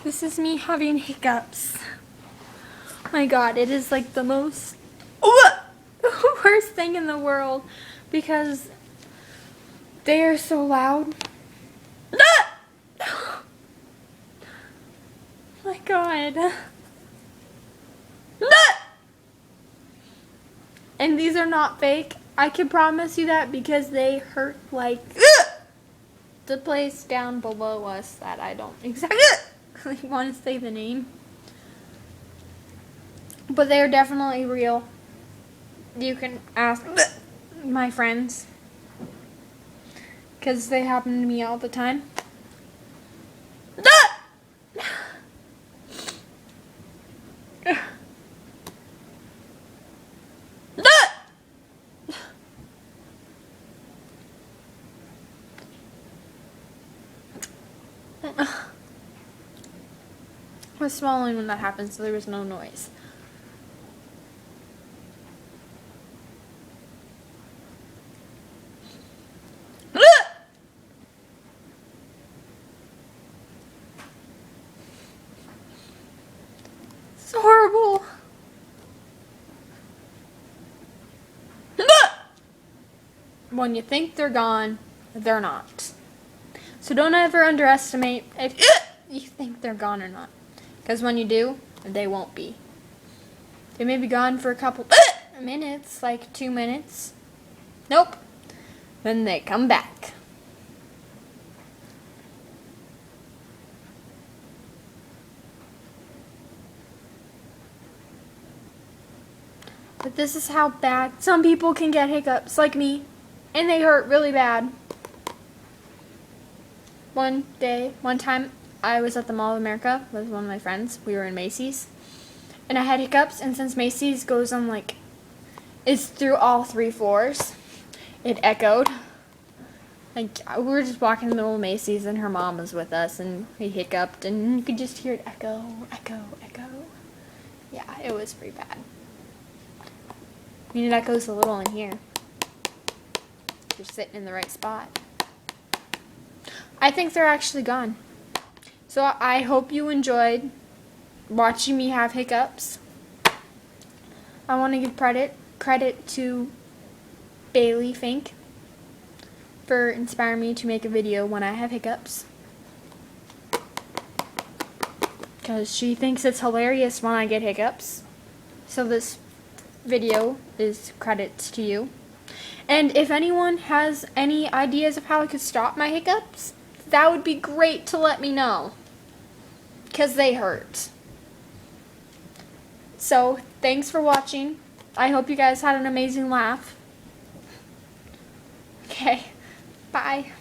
This is me having hiccups. My God, it is like the most worst thing in the world because they are so loud. My God. And these are not fake. I can promise you that because they hurt like the place down below us that I don't exactly want to say the name. But they are definitely real. You can ask my friends because they happen to me all the time. I was swallowing when that happened, so there was no noise. It's horrible. When you think they're gone, they're not. So don't ever underestimate if you think they're gone or not. Because when you do, they won't be. They may be gone for a couple minutes, like 2 minutes. Nope. Then they come back. But this is how bad some people can get hiccups, like me. And they hurt really bad. One time, I was at the Mall of America with one of my friends. We were in Macy's. And I had hiccups, and since Macy's goes on it's through all 3 floors, it echoed. Like, we were just walking in the middle of Macy's, and her mom was with us, and we hiccuped, and you could just hear it echo, echo, echo. Yeah, it was pretty bad. I mean, it echoes a little in here. You're sitting in the right spot. I think they're actually gone. So I hope you enjoyed watching me have hiccups. I want to give credit to Bailey Fink for inspiring me to make a video when I have hiccups. Because she thinks it's hilarious when I get hiccups. So this video is credits to you. And if anyone has any ideas of how I could stop my hiccups, that would be great to let me know. Because they hurt. So, thanks for watching. I hope you guys had an amazing laugh. Okay, bye.